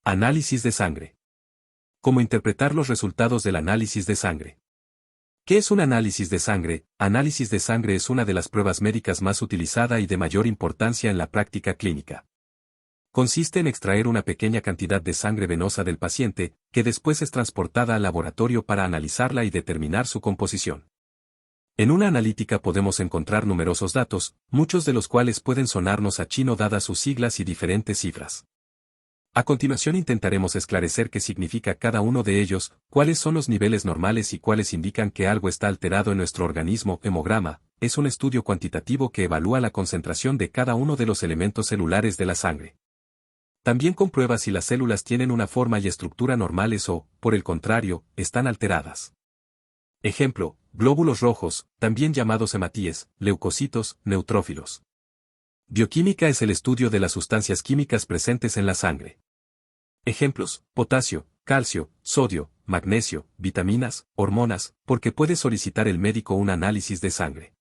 Análisis de sangre. ¿Cómo interpretar los resultados del análisis de sangre? ¿Qué es un análisis de sangre? Análisis de sangre es una de las pruebas médicas más utilizada y de mayor importancia en la práctica clínica. Consiste en extraer una pequeña cantidad de sangre venosa del paciente, que después es transportada al laboratorio para analizarla y determinar su composición. En una analítica podemos encontrar numerosos datos, muchos de los cuales pueden sonarnos a chino dadas sus siglas y diferentes cifras. A continuación intentaremos esclarecer qué significa cada uno de ellos, cuáles son los niveles normales y cuáles indican que algo está alterado en nuestro organismo. Hemograma es un estudio cuantitativo que evalúa la concentración de cada uno de los elementos celulares de la sangre. También comprueba si las células tienen una forma y estructura normales o, por el contrario, están alteradas. Ejemplo, glóbulos rojos, también llamados hematíes, leucocitos, neutrófilos. Bioquímica es el estudio de las sustancias químicas presentes en la sangre. Ejemplos, potasio, calcio, sodio, magnesio, vitaminas, hormonas, porque puede solicitar el médico un análisis de sangre.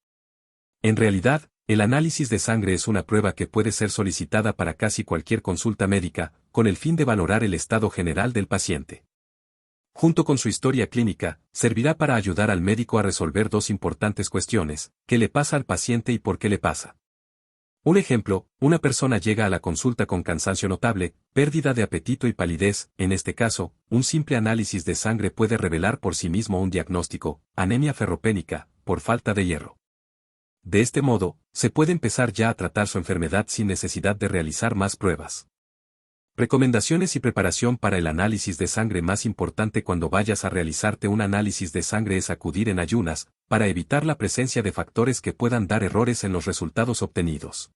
En realidad, el análisis de sangre es una prueba que puede ser solicitada para casi cualquier consulta médica, con el fin de valorar el estado general del paciente. Junto con su historia clínica, servirá para ayudar al médico a resolver dos importantes cuestiones: ¿qué le pasa al paciente y por qué le pasa? Un ejemplo, una persona llega a la consulta con cansancio notable, pérdida de apetito y palidez. En este caso, un simple análisis de sangre puede revelar por sí mismo un diagnóstico: anemia ferropénica, por falta de hierro. De este modo, se puede empezar ya a tratar su enfermedad sin necesidad de realizar más pruebas. Recomendaciones y preparación para el análisis de sangre. Más importante cuando vayas a realizarte un análisis de sangre es acudir en ayunas, para evitar la presencia de factores que puedan dar errores en los resultados obtenidos.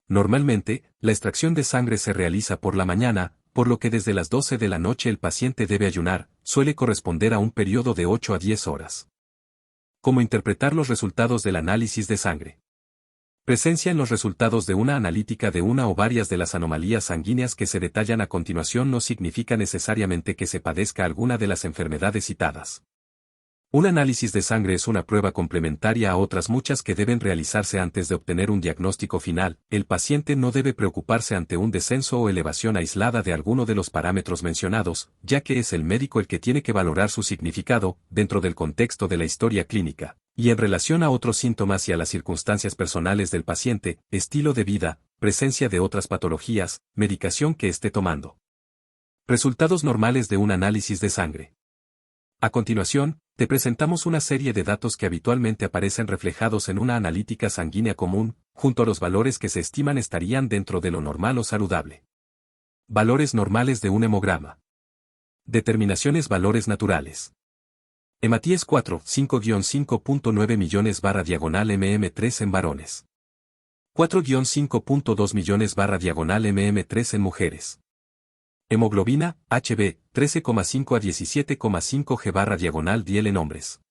Normalmente, la extracción de sangre se realiza por la mañana, por lo que desde las 12 de la noche el paciente debe ayunar. Suele corresponder a un periodo de 8 a 10 horas. ¿Cómo interpretar los resultados del análisis de sangre? Presencia en los resultados de una analítica de una o varias de las anomalías sanguíneas que se detallan a continuación no significa necesariamente que se padezca alguna de las enfermedades citadas. Un análisis de sangre es una prueba complementaria a otras muchas que deben realizarse antes de obtener un diagnóstico final. El paciente no debe preocuparse ante un descenso o elevación aislada de alguno de los parámetros mencionados, ya que es el médico el que tiene que valorar su significado, dentro del contexto de la historia clínica, y en relación a otros síntomas y a las circunstancias personales del paciente, estilo de vida, presencia de otras patologías, medicación que esté tomando. Resultados normales de un análisis de sangre. A continuación, te presentamos una serie de datos que habitualmente aparecen reflejados en una analítica sanguínea común, junto a los valores que se estiman estarían dentro de lo normal o saludable. Valores normales de un hemograma. Determinaciones. Valores naturales. Hematíes 4, 5-5.9 millones /mm3 en varones. 4-5.2 millones /mm3 en mujeres. Hemoglobina, HB, 13,5 a 17,5 g/diagonal-diel en hombres.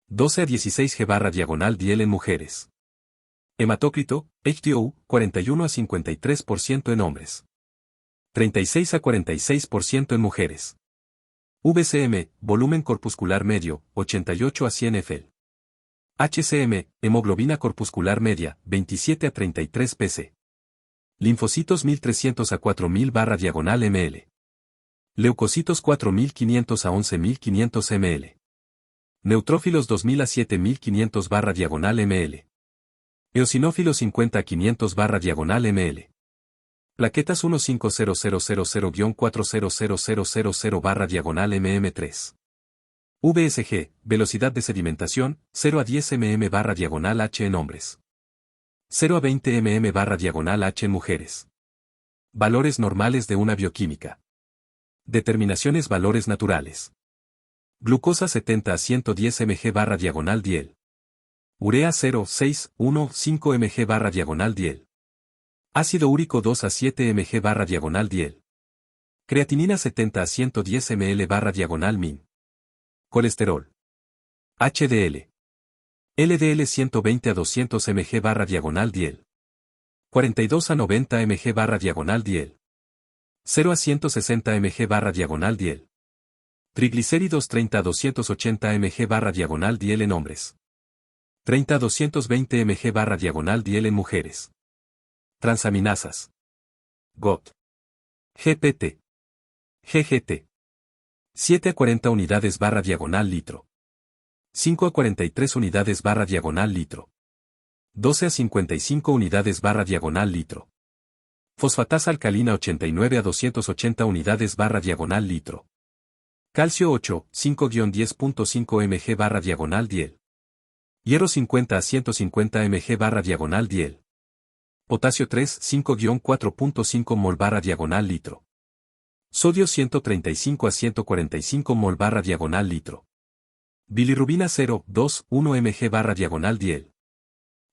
12 a 16 g/diagonal-diel en mujeres. Hematócrito, HTO, 41 a 53% en hombres. 36 a 46% en mujeres. VCM, volumen corpuscular medio, 88 a 100 fl. HCM, hemoglobina corpuscular media, 27 a 33 pc. Linfocitos 1300 a 4000 /ml. Leucocitos 4500 a 11500 ml. Neutrófilos 2000 a 7500 /ml. Eosinófilos 50 a 500 /ml. Plaquetas 15000-4000000 /mm3. VSG, velocidad de sedimentación, 0 a 10 mm/h en hombres. 0 a 20 mm/h en mujeres. Valores normales de una bioquímica. Determinaciones. Valores naturales. Glucosa 70 a 110 mg/diagonal-diel. Urea 0,615 mg/diagonal-diel. Ácido úrico 2 a 7 mg/diagonal-diel. Creatinina 70 a 110 ml/diagonal-min. Colesterol. HDL. LDL 120 a 200 mg/diagonal-diel. 42 a 90 mg/diagonal-diel. 0 a 160 mg/diagonal-diel. Triglicéridos 30 a 280 mg/diagonal-diel en hombres. 30 a 220 mg/diagonal-diel en mujeres. Transaminasas. GOT. GPT. GGT. 7 a 40 unidades barra diagonal litro. 5 a 43 unidades barra diagonal litro. 12 a 55 unidades barra diagonal litro. Fosfatasa alcalina 89 a 280 unidades barra diagonal litro. Calcio 8, 5-10.5 mg barra diagonal diel. Hierro 50 a 150 mg barra diagonal diel. Potasio 3, 5-4.5 mol barra diagonal litro. Sodio 135 a 145 mol barra diagonal litro. Bilirrubina 0, 2, 1 mg barra diagonal diel.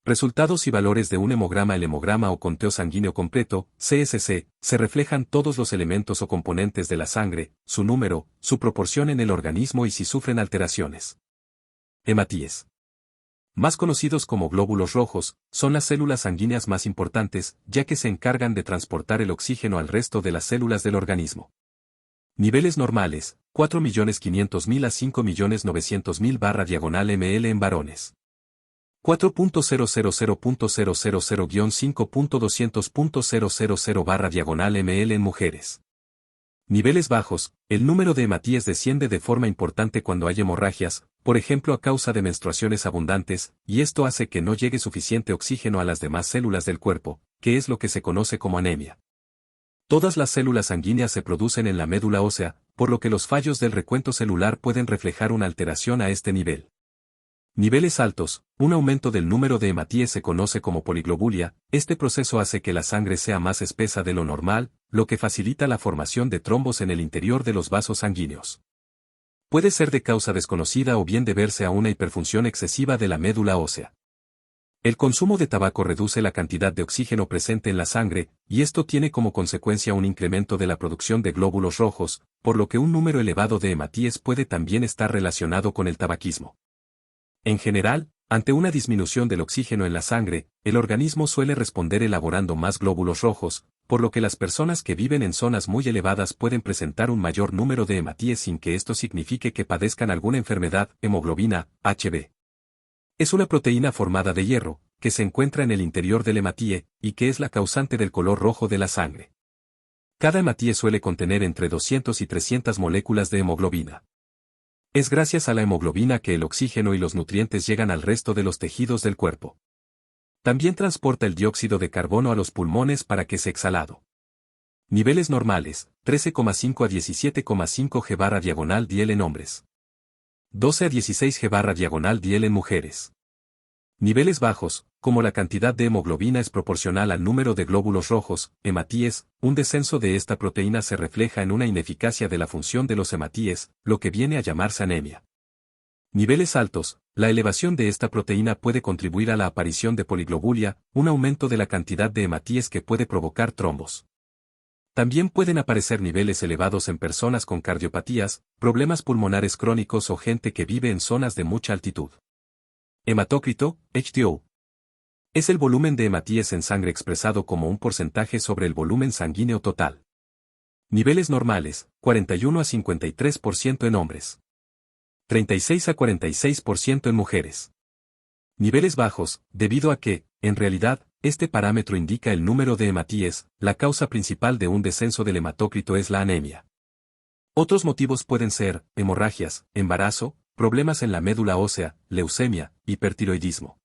Resultados y valores de un hemograma. El hemograma o conteo sanguíneo completo, CSC, se reflejan todos los elementos o componentes de la sangre, su número, su proporción en el organismo y si sufren alteraciones. Hematíes. Más conocidos como glóbulos rojos, son las células sanguíneas más importantes, ya que se encargan de transportar el oxígeno al resto de las células del organismo. Niveles normales, 4.500.000 a 5.900.000 barra diagonal ml en varones. 4.000.000-5.200.000 barra diagonal ml en mujeres. Niveles bajos, el número de hematíes desciende de forma importante cuando hay hemorragias, por ejemplo a causa de menstruaciones abundantes, y esto hace que no llegue suficiente oxígeno a las demás células del cuerpo, que es lo que se conoce como anemia. Todas las células sanguíneas se producen en la médula ósea, por lo que los fallos del recuento celular pueden reflejar una alteración a este nivel. Niveles altos, un aumento del número de hematíes se conoce como poliglobulia. Este proceso hace que la sangre sea más espesa de lo normal, lo que facilita la formación de trombos en el interior de los vasos sanguíneos. Puede ser de causa desconocida o bien deberse a una hiperfunción excesiva de la médula ósea. El consumo de tabaco reduce la cantidad de oxígeno presente en la sangre, y esto tiene como consecuencia un incremento de la producción de glóbulos rojos, por lo que un número elevado de hematíes puede también estar relacionado con el tabaquismo. En general, ante una disminución del oxígeno en la sangre, el organismo suele responder elaborando más glóbulos rojos, por lo que las personas que viven en zonas muy elevadas pueden presentar un mayor número de hematíes sin que esto signifique que padezcan alguna enfermedad. Hemoglobina, Hb. Es una proteína formada de hierro, que se encuentra en el interior del hematíe, y que es la causante del color rojo de la sangre. Cada hematíe suele contener entre 200 y 300 moléculas de hemoglobina. Es gracias a la hemoglobina que el oxígeno y los nutrientes llegan al resto de los tejidos del cuerpo. También transporta el dióxido de carbono a los pulmones para que sea exhalado. Niveles normales, 13,5 a 17,5 g barra diagonal diel en hombres. 12 a 16 g barra diagonal diel en mujeres. Niveles bajos, como la cantidad de hemoglobina es proporcional al número de glóbulos rojos, hematíes, un descenso de esta proteína se refleja en una ineficacia de la función de los hematíes, lo que viene a llamarse anemia. Niveles altos, la elevación de esta proteína puede contribuir a la aparición de poliglobulia, un aumento de la cantidad de hematíes que puede provocar trombos. También pueden aparecer niveles elevados en personas con cardiopatías, problemas pulmonares crónicos o gente que vive en zonas de mucha altitud. Hematócrito, HTO. Es el volumen de hematíes en sangre expresado como un porcentaje sobre el volumen sanguíneo total. Niveles normales, 41 a 53% en hombres. 36 a 46% en mujeres. Niveles bajos, debido a que, en realidad, este parámetro indica el número de hematíes, la causa principal de un descenso del hematócrito es la anemia. Otros motivos pueden ser, hemorragias, embarazo, problemas en la médula ósea, leucemia, hipertiroidismo.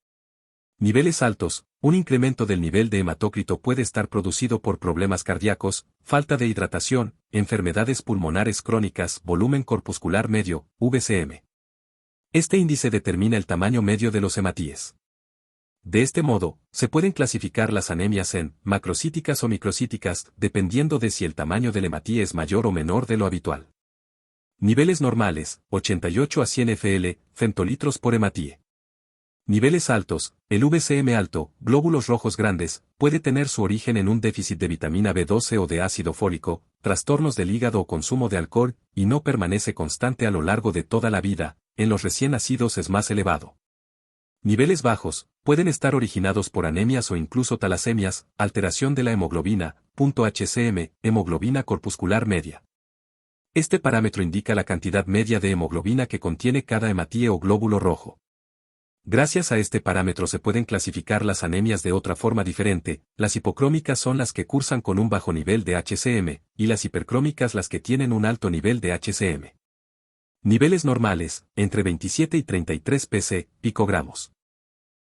Niveles altos, un incremento del nivel de hematócrito puede estar producido por problemas cardíacos, falta de hidratación, enfermedades pulmonares crónicas, volumen corpuscular medio, VCM. Este índice determina el tamaño medio de los hematíes. De este modo, se pueden clasificar las anemias en macrocíticas o microcíticas, dependiendo de si el tamaño del hematíe es mayor o menor de lo habitual. Niveles normales, 88 a 100 fl, femtolitros por hematíe. Niveles altos, el VCM alto, glóbulos rojos grandes, puede tener su origen en un déficit de vitamina B12 o de ácido fólico, trastornos del hígado o consumo de alcohol, y no permanece constante a lo largo de toda la vida. En los recién nacidos es más elevado. Niveles bajos, pueden estar originados por anemias o incluso talasemias, alteración de la hemoglobina, HCM, hemoglobina corpuscular media. Este parámetro indica la cantidad media de hemoglobina que contiene cada hematíe o glóbulo rojo. Gracias a este parámetro se pueden clasificar las anemias de otra forma diferente. Las hipocrómicas son las que cursan con un bajo nivel de HCM, y las hipercrómicas las que tienen un alto nivel de HCM. Niveles normales, entre 27 y 33 picogramos.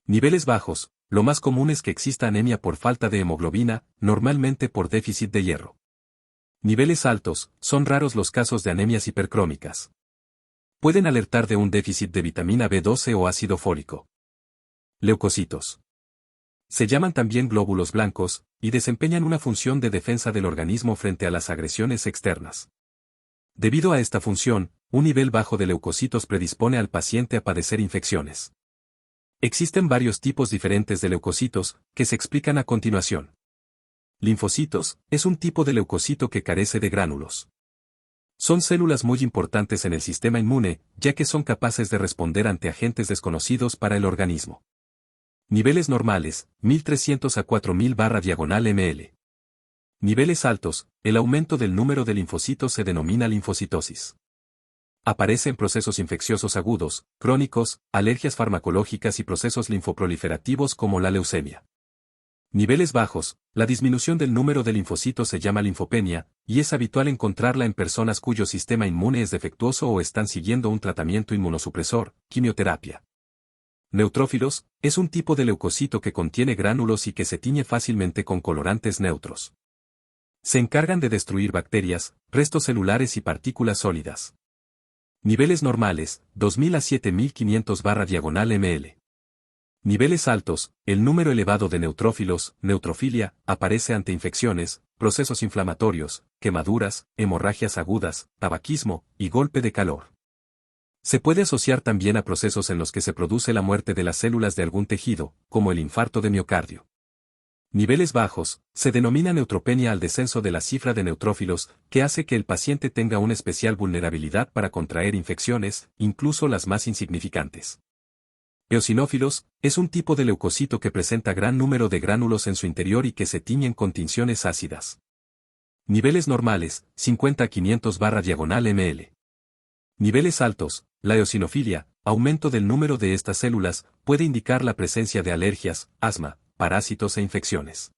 Niveles bajos, lo más común es que exista anemia por falta de hemoglobina, normalmente por déficit de hierro. Niveles altos, son raros los casos de anemias hipercrómicas. Pueden alertar de un déficit de vitamina B12 o ácido fólico. Leucocitos. Se llaman también glóbulos blancos, y desempeñan una función de defensa del organismo frente a las agresiones externas. Debido a esta función, un nivel bajo de leucocitos predispone al paciente a padecer infecciones. Existen varios tipos diferentes de leucocitos, que se explican a continuación. Linfocitos, es un tipo de leucocito que carece de gránulos. Son células muy importantes en el sistema inmune, ya que son capaces de responder ante agentes desconocidos para el organismo. Niveles normales, 1300 a 4000/ml. Niveles altos, el aumento del número de linfocitos se denomina linfocitosis. Aparece en procesos infecciosos agudos, crónicos, alergias farmacológicas y procesos linfoproliferativos como la leucemia. Niveles bajos, la disminución del número de linfocitos se llama linfopenia, y es habitual encontrarla en personas cuyo sistema inmune es defectuoso o están siguiendo un tratamiento inmunosupresor, quimioterapia. Neutrófilos, es un tipo de leucocito que contiene gránulos y que se tiñe fácilmente con colorantes neutros. Se encargan de destruir bacterias, restos celulares y partículas sólidas. Niveles normales, 2000 a 7500/ml. Niveles altos, el número elevado de neutrófilos, neutrofilia, aparece ante infecciones, procesos inflamatorios, quemaduras, hemorragias agudas, tabaquismo, y golpe de calor. Se puede asociar también a procesos en los que se produce la muerte de las células de algún tejido, como el infarto de miocardio. Niveles bajos, se denomina neutropenia al descenso de la cifra de neutrófilos, que hace que el paciente tenga una especial vulnerabilidad para contraer infecciones, incluso las más insignificantes. Eosinófilos, es un tipo de leucocito que presenta gran número de gránulos en su interior y que se tiñen con tinciones ácidas. Niveles normales, 50 a 500/ml. Niveles altos, la eosinofilia, aumento del número de estas células, puede indicar la presencia de alergias, asma, parásitos e infecciones.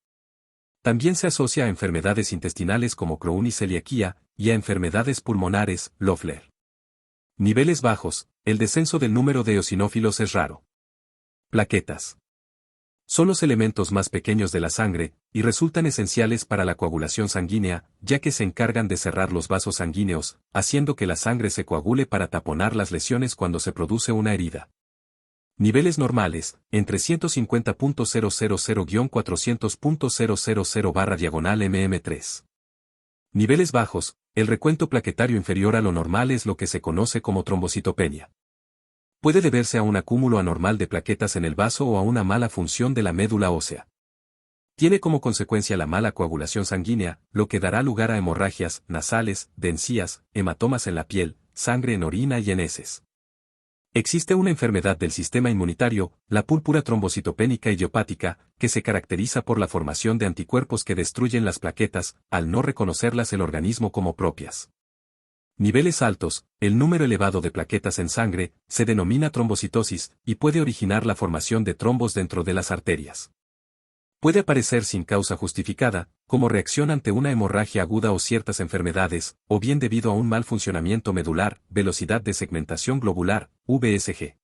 También se asocia a enfermedades intestinales como Crohn y celiaquía, y a enfermedades pulmonares, Loeffler. Niveles bajos, el descenso del número de eosinófilos es raro. Plaquetas. Son los elementos más pequeños de la sangre, y resultan esenciales para la coagulación sanguínea, ya que se encargan de cerrar los vasos sanguíneos, haciendo que la sangre se coagule para taponar las lesiones cuando se produce una herida. Niveles normales, entre 150.000/400.000/mm3. Niveles bajos, el recuento plaquetario inferior a lo normal es lo que se conoce como trombocitopenia. Puede deberse a un acúmulo anormal de plaquetas en el vaso o a una mala función de la médula ósea. Tiene como consecuencia la mala coagulación sanguínea, lo que dará lugar a hemorragias nasales, de encías, hematomas en la piel, sangre en orina y en heces. Existe una enfermedad del sistema inmunitario, la púrpura trombocitopénica idiopática, que se caracteriza por la formación de anticuerpos que destruyen las plaquetas, al no reconocerlas el organismo como propias. Niveles altos, el número elevado de plaquetas en sangre, se denomina trombocitosis, y puede originar la formación de trombos dentro de las arterias. Puede aparecer sin causa justificada, como reacción ante una hemorragia aguda o ciertas enfermedades, o bien debido a un mal funcionamiento medular, velocidad de segmentación globular, VSG.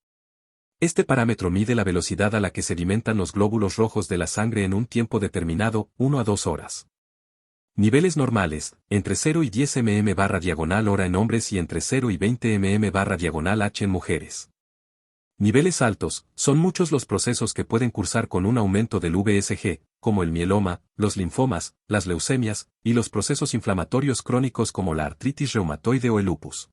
Este parámetro mide la velocidad a la que sedimentan los glóbulos rojos de la sangre en un tiempo determinado, 1 a 2 horas. Niveles normales, entre 0 y 10 mm/hora en hombres y entre 0 y 20 mm/h en mujeres. Niveles altos, son muchos los procesos que pueden cursar con un aumento del VSG, como el mieloma, los linfomas, las leucemias, y los procesos inflamatorios crónicos como la artritis reumatoide o el lupus.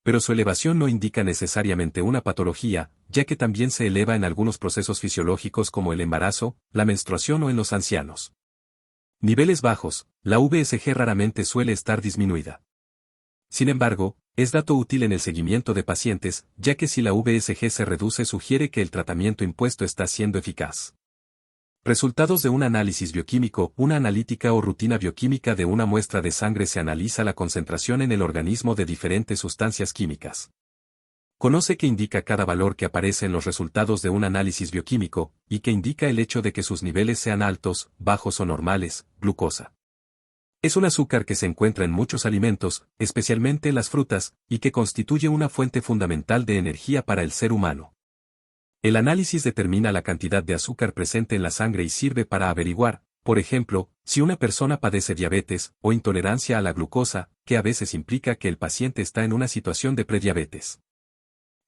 Pero su elevación no indica necesariamente una patología, ya que también se eleva en algunos procesos fisiológicos como el embarazo, la menstruación o en los ancianos. Niveles bajos, la VSG raramente suele estar disminuida. Sin embargo, es dato útil en el seguimiento de pacientes, ya que si la VSG se reduce sugiere que el tratamiento impuesto está siendo eficaz. Resultados de un análisis bioquímico. Una analítica o rutina bioquímica de una muestra de sangre se analiza la concentración en el organismo de diferentes sustancias químicas. Conoce qué indica cada valor que aparece en los resultados de un análisis bioquímico, y que indica el hecho de que sus niveles sean altos, bajos o normales. Glucosa es un azúcar que se encuentra en muchos alimentos, especialmente las frutas, y que constituye una fuente fundamental de energía para el ser humano. El análisis determina la cantidad de azúcar presente en la sangre y sirve para averiguar, por ejemplo, si una persona padece diabetes o intolerancia a la glucosa, que a veces implica que el paciente está en una situación de prediabetes.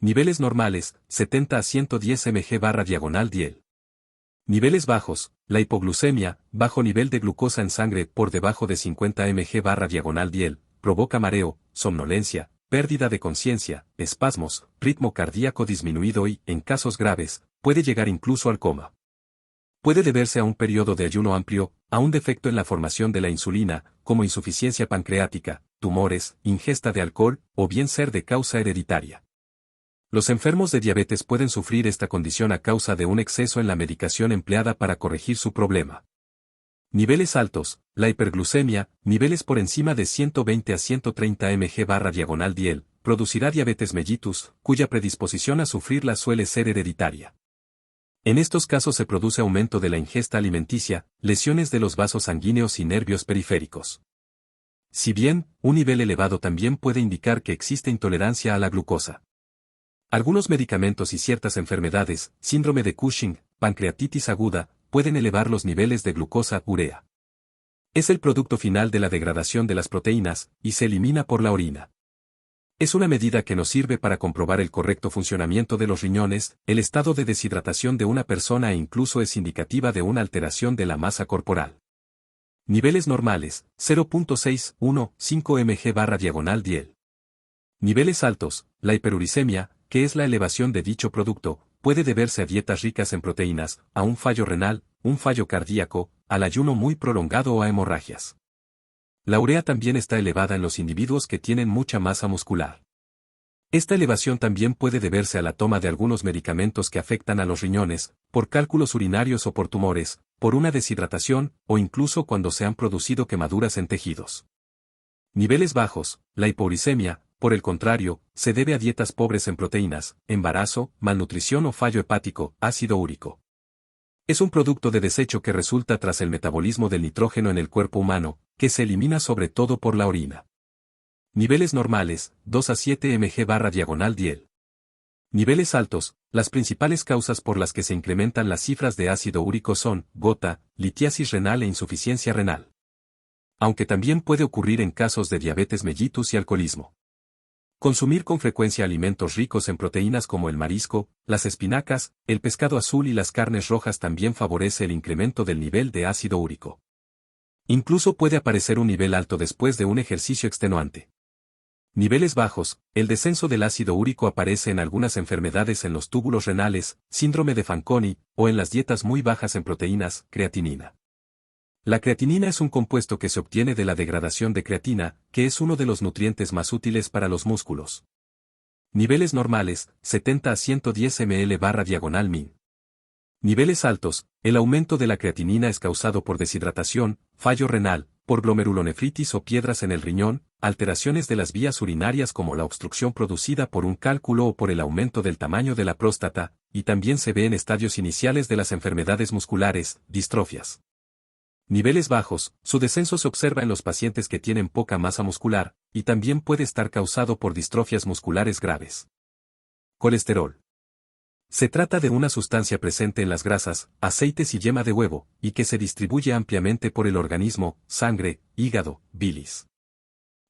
Niveles normales, 70 a 110 mg/diagonal-diel. Niveles bajos, la hipoglucemia, bajo nivel de glucosa en sangre por debajo de 50 mg/diagonal-diel, provoca mareo, somnolencia, pérdida de conciencia, espasmos, ritmo cardíaco disminuido y, en casos graves, puede llegar incluso al coma. Puede deberse a un periodo de ayuno amplio, a un defecto en la formación de la insulina, como insuficiencia pancreática, tumores, ingesta de alcohol, o bien ser de causa hereditaria. Los enfermos de diabetes pueden sufrir esta condición a causa de un exceso en la medicación empleada para corregir su problema. Niveles altos, la hiperglucemia, niveles por encima de 120 a 130 mg/diagonal-diel, producirá diabetes mellitus, cuya predisposición a sufrirla suele ser hereditaria. En estos casos se produce aumento de la ingesta alimenticia, lesiones de los vasos sanguíneos y nervios periféricos. Si bien, un nivel elevado también puede indicar que existe intolerancia a la glucosa. Algunos medicamentos y ciertas enfermedades, síndrome de Cushing, pancreatitis aguda, pueden elevar los niveles de glucosa urea. Es el producto final de la degradación de las proteínas, y se elimina por la orina. Es una medida que nos sirve para comprobar el correcto funcionamiento de los riñones, el estado de deshidratación de una persona e incluso es indicativa de una alteración de la masa corporal. Niveles normales, 0.615 mg/diagonal-diel. Niveles altos, la hiperuricemia, que es la elevación de dicho producto, puede deberse a dietas ricas en proteínas, a un fallo renal, un fallo cardíaco, al ayuno muy prolongado o a hemorragias. La urea también está elevada en los individuos que tienen mucha masa muscular. Esta elevación también puede deberse a la toma de algunos medicamentos que afectan a los riñones, por cálculos urinarios o por tumores, por una deshidratación, o incluso cuando se han producido quemaduras en tejidos. Niveles bajos, la hipouricemia, por el contrario, se debe a dietas pobres en proteínas, embarazo, malnutrición o fallo hepático, ácido úrico. Es un producto de desecho que resulta tras el metabolismo del nitrógeno en el cuerpo humano, que se elimina sobre todo por la orina. Niveles normales, 2 a 7 mg/diagonal-diel. Niveles altos, las principales causas por las que se incrementan las cifras de ácido úrico son, gota, litiasis renal e insuficiencia renal. Aunque también puede ocurrir en casos de diabetes mellitus y alcoholismo. Consumir con frecuencia alimentos ricos en proteínas como el marisco, las espinacas, el pescado azul y las carnes rojas también favorece el incremento del nivel de ácido úrico. Incluso puede aparecer un nivel alto después de un ejercicio extenuante. Niveles bajos, el descenso del ácido úrico aparece en algunas enfermedades en los túbulos renales, síndrome de Fanconi, o en las dietas muy bajas en proteínas, creatinina. La creatinina es un compuesto que se obtiene de la degradación de creatina, que es uno de los nutrientes más útiles para los músculos. Niveles normales, 70 a 110 ml/diagonal-min. Niveles altos, el aumento de la creatinina es causado por deshidratación, fallo renal, por glomerulonefritis o piedras en el riñón, alteraciones de las vías urinarias como la obstrucción producida por un cálculo o por el aumento del tamaño de la próstata, y también se ve en estadios iniciales de las enfermedades musculares, distrofias. Niveles bajos, su descenso se observa en los pacientes que tienen poca masa muscular, y también puede estar causado por distrofias musculares graves. Colesterol. Se trata de una sustancia presente en las grasas, aceites y yema de huevo, y que se distribuye ampliamente por el organismo, sangre, hígado, bilis.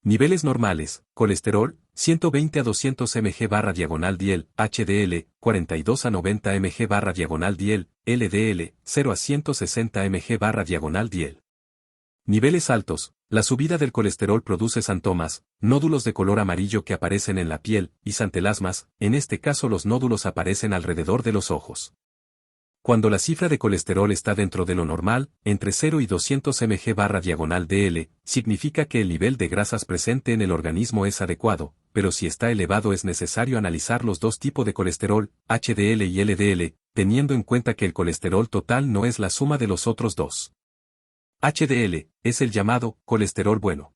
Niveles normales, colesterol, 120 a 200 mg/diagonal-diel, HDL, 42 a 90 mg/diagonal-diel, LDL, 0 a 160 mg/diagonal-diel. Niveles altos, la subida del colesterol produce xantomas, nódulos de color amarillo que aparecen en la piel, y xantelasmas, en este caso los nódulos aparecen alrededor de los ojos. Cuando la cifra de colesterol está dentro de lo normal, entre 0 y 200 mg/diagonal-dl, significa que el nivel de grasas presente en el organismo es adecuado, pero si está elevado es necesario analizar los dos tipos de colesterol, HDL y LDL, teniendo en cuenta que el colesterol total no es la suma de los otros dos. HDL, es el llamado colesterol bueno.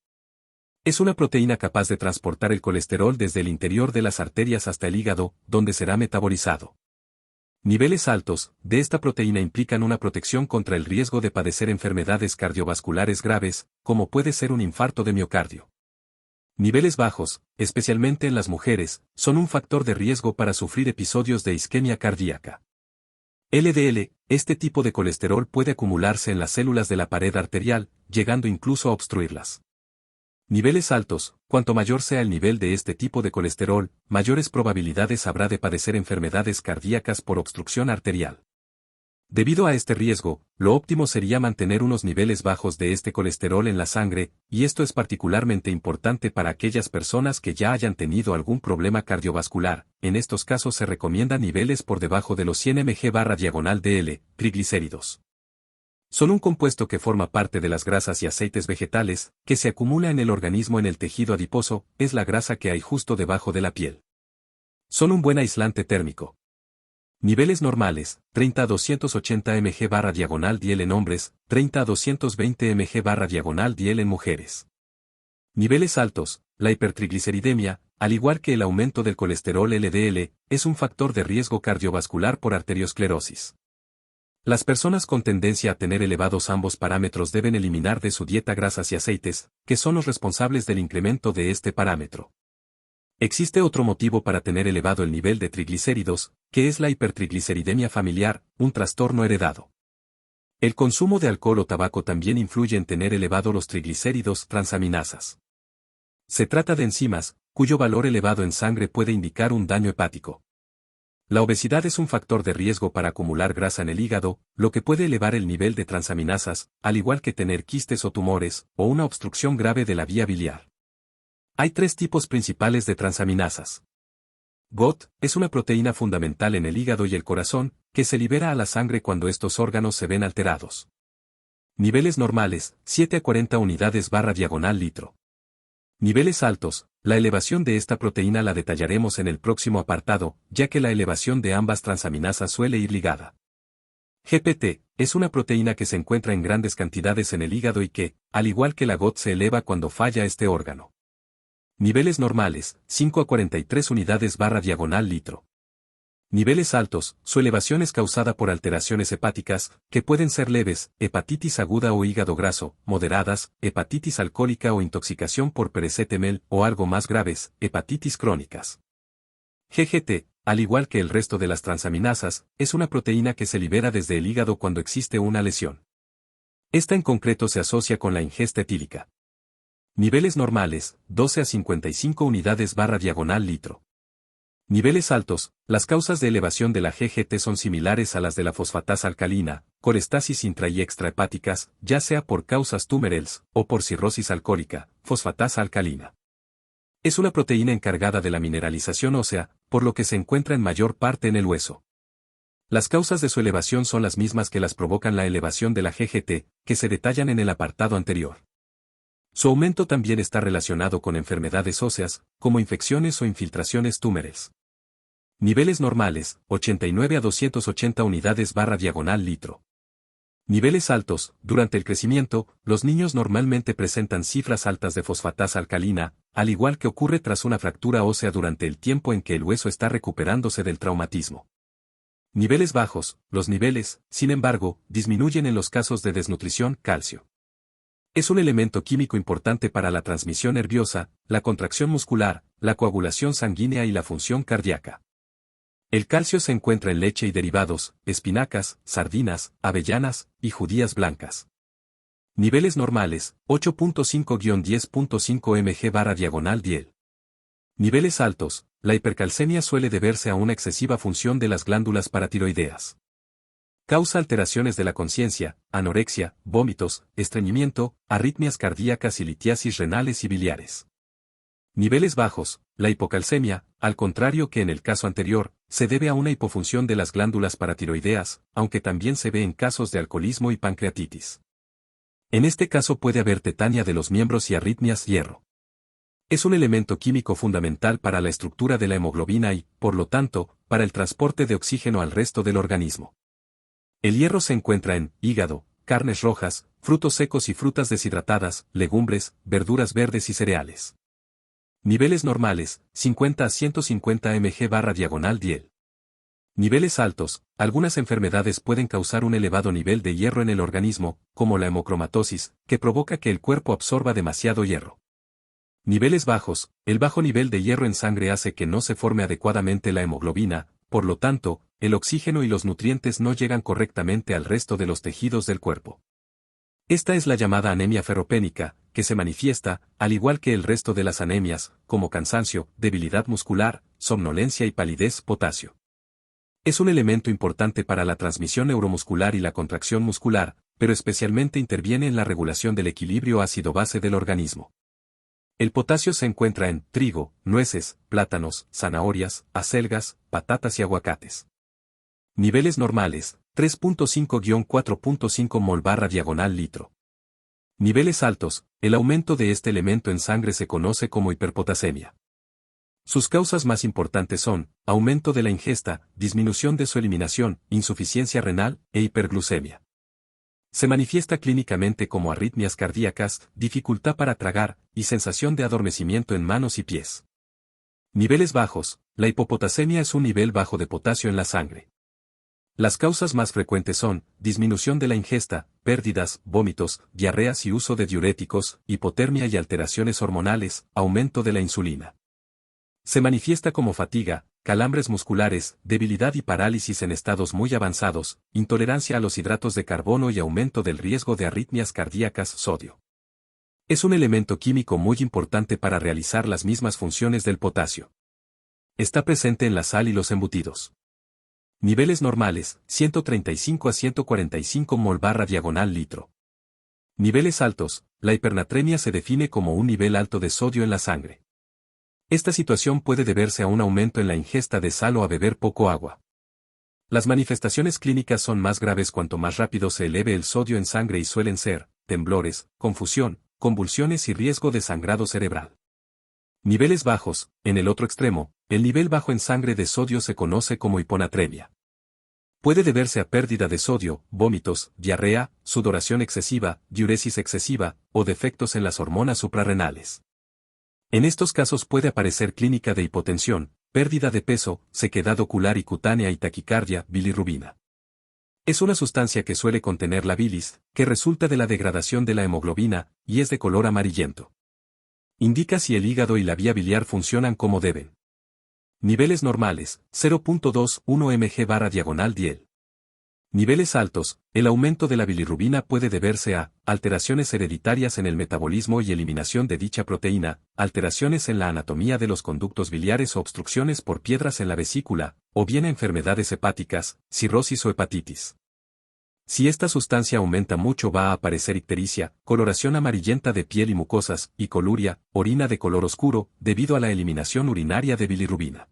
Es una proteína capaz de transportar el colesterol desde el interior de las arterias hasta el hígado, donde será metabolizado. Niveles altos de esta proteína implican una protección contra el riesgo de padecer enfermedades cardiovasculares graves, como puede ser un infarto de miocardio. Niveles bajos, especialmente en las mujeres, son un factor de riesgo para sufrir episodios de isquemia cardíaca. LDL, este tipo de colesterol puede acumularse en las células de la pared arterial, llegando incluso a obstruirlas. Niveles altos, cuanto mayor sea el nivel de este tipo de colesterol, mayores probabilidades habrá de padecer enfermedades cardíacas por obstrucción arterial. Debido a este riesgo, lo óptimo sería mantener unos niveles bajos de este colesterol en la sangre, y esto es particularmente importante para aquellas personas que ya hayan tenido algún problema cardiovascular. En estos casos se recomiendan niveles por debajo de los 100 mg/dl, triglicéridos. Son un compuesto que forma parte de las grasas y aceites vegetales, que se acumula en el organismo en el tejido adiposo, es la grasa que hay justo debajo de la piel. Son un buen aislante térmico. Niveles normales, 30 a 280 mg/dl en hombres, 30 a 220 mg/dl en mujeres. Niveles altos, la hipertrigliceridemia, al igual que el aumento del colesterol LDL, es un factor de riesgo cardiovascular por arteriosclerosis. Las personas con tendencia a tener elevados ambos parámetros deben eliminar de su dieta grasas y aceites, que son los responsables del incremento de este parámetro. Existe otro motivo para tener elevado el nivel de triglicéridos, que es la hipertrigliceridemia familiar, un trastorno heredado. El consumo de alcohol o tabaco también influye en tener elevado los triglicéridos transaminasas. Se trata de enzimas, cuyo valor elevado en sangre puede indicar un daño hepático. La obesidad es un factor de riesgo para acumular grasa en el hígado, lo que puede elevar el nivel de transaminasas, al igual que tener quistes o tumores, o una obstrucción grave de la vía biliar. Hay tres tipos principales de transaminasas. GOT es una proteína fundamental en el hígado y el corazón, que se libera a la sangre cuando estos órganos se ven alterados. Niveles normales, 7 a 40 unidades/litro. Niveles altos, la elevación de esta proteína la detallaremos en el próximo apartado, ya que la elevación de ambas transaminasas suele ir ligada. GPT, es una proteína que se encuentra en grandes cantidades en el hígado y que, al igual que la GOT, se eleva cuando falla este órgano. Niveles normales, 5 a 43 unidades/litro. Niveles altos, su elevación es causada por alteraciones hepáticas, que pueden ser leves, hepatitis aguda o hígado graso, moderadas, hepatitis alcohólica o intoxicación por paracetamol, o algo más graves, hepatitis crónicas. GGT, al igual que el resto de las transaminasas, es una proteína que se libera desde el hígado cuando existe una lesión. Esta en concreto se asocia con la ingesta etílica. Niveles normales, 12 a 55 unidades/litro. Niveles altos, las causas de elevación de la GGT son similares a las de la fosfatasa alcalina, colestasis intra y extrahepáticas, ya sea por causas tumorales, o por cirrosis alcohólica, fosfatasa alcalina. Es una proteína encargada de la mineralización ósea, por lo que se encuentra en mayor parte en el hueso. Las causas de su elevación son las mismas que las provocan la elevación de la GGT, que se detallan en el apartado anterior. Su aumento también está relacionado con enfermedades óseas, como infecciones o infiltraciones tumorales. Niveles normales, 89 a 280 unidades/litro. Niveles altos, durante el crecimiento, los niños normalmente presentan cifras altas de fosfatasa alcalina, al igual que ocurre tras una fractura ósea durante el tiempo en que el hueso está recuperándose del traumatismo. Niveles bajos, los niveles, sin embargo, disminuyen en los casos de desnutrición, calcio. Es un elemento químico importante para la transmisión nerviosa, la contracción muscular, la coagulación sanguínea y la función cardíaca. El calcio se encuentra en leche y derivados, espinacas, sardinas, avellanas, y judías blancas. Niveles normales, 8.5-10.5 mg/diagonal. Niveles altos, la hipercalcemia suele deberse a una excesiva función de las glándulas paratiroideas. Causa alteraciones de la conciencia, anorexia, vómitos, estreñimiento, arritmias cardíacas y litiasis renales y biliares. Niveles bajos, la hipocalcemia, al contrario que en el caso anterior, se debe a una hipofunción de las glándulas paratiroideas, aunque también se ve en casos de alcoholismo y pancreatitis. En este caso puede haber tetania de los miembros y arritmias hierro. Es un elemento químico fundamental para la estructura de la hemoglobina y, por lo tanto, para el transporte de oxígeno al resto del organismo. El hierro se encuentra en hígado, carnes rojas, frutos secos y frutas deshidratadas, legumbres, verduras verdes y cereales. Niveles normales, 50 a 150 mg/diagonal/diel. Niveles altos, algunas enfermedades pueden causar un elevado nivel de hierro en el organismo, como la hemocromatosis, que provoca que el cuerpo absorba demasiado hierro. Niveles bajos, el bajo nivel de hierro en sangre hace que no se forme adecuadamente la hemoglobina, por lo tanto, el oxígeno y los nutrientes no llegan correctamente al resto de los tejidos del cuerpo. Esta es la llamada anemia ferropénica, que se manifiesta, al igual que el resto de las anemias, como cansancio, debilidad muscular, somnolencia y palidez. Potasio es un elemento importante para la transmisión neuromuscular y la contracción muscular, pero especialmente interviene en la regulación del equilibrio ácido-base del organismo. El potasio se encuentra en trigo, nueces, plátanos, zanahorias, acelgas, patatas y aguacates. Niveles normales, 3.5-4.5 mol/diagonal/litro. Niveles altos, el aumento de este elemento en sangre se conoce como hiperpotasemia. Sus causas más importantes son, aumento de la ingesta, disminución de su eliminación, insuficiencia renal, e hiperglucemia. Se manifiesta clínicamente como arritmias cardíacas, dificultad para tragar, y sensación de adormecimiento en manos y pies. Niveles bajos, la hipopotasemia es un nivel bajo de potasio en la sangre. Las causas más frecuentes son, disminución de la ingesta, pérdidas, vómitos, diarreas y uso de diuréticos, hipotermia y alteraciones hormonales, aumento de la insulina. Se manifiesta como fatiga, calambres musculares, debilidad y parálisis en estados muy avanzados, intolerancia a los hidratos de carbono y aumento del riesgo de arritmias cardíacas. Sodio es un elemento químico muy importante para realizar las mismas funciones del potasio. Está presente en la sal y los embutidos. Niveles normales, 135 a 145 mol/diagonal/litro. Niveles altos, la hipernatremia se define como un nivel alto de sodio en la sangre. Esta situación puede deberse a un aumento en la ingesta de sal o a beber poco agua. Las manifestaciones clínicas son más graves cuanto más rápido se eleve el sodio en sangre y suelen ser, temblores, confusión, convulsiones y riesgo de sangrado cerebral. Niveles bajos, en el otro extremo, el nivel bajo en sangre de sodio se conoce como hiponatremia. Puede deberse a pérdida de sodio, vómitos, diarrea, sudoración excesiva, diuresis excesiva, o defectos en las hormonas suprarrenales. En estos casos puede aparecer clínica de hipotensión, pérdida de peso, sequedad ocular y cutánea y taquicardia. Bilirrubina es una sustancia que suele contener la bilis, que resulta de la degradación de la hemoglobina, y es de color amarillento. Indica si el hígado y la vía biliar funcionan como deben. Niveles normales, 0.21 mg/diagonal/diel. Niveles altos, el aumento de la bilirrubina puede deberse a alteraciones hereditarias en el metabolismo y eliminación de dicha proteína, alteraciones en la anatomía de los conductos biliares o obstrucciones por piedras en la vesícula, o bien a enfermedades hepáticas, cirrosis o hepatitis. Si esta sustancia aumenta mucho va a aparecer ictericia, coloración amarillenta de piel y mucosas, y coluria, orina de color oscuro, debido a la eliminación urinaria de bilirrubina.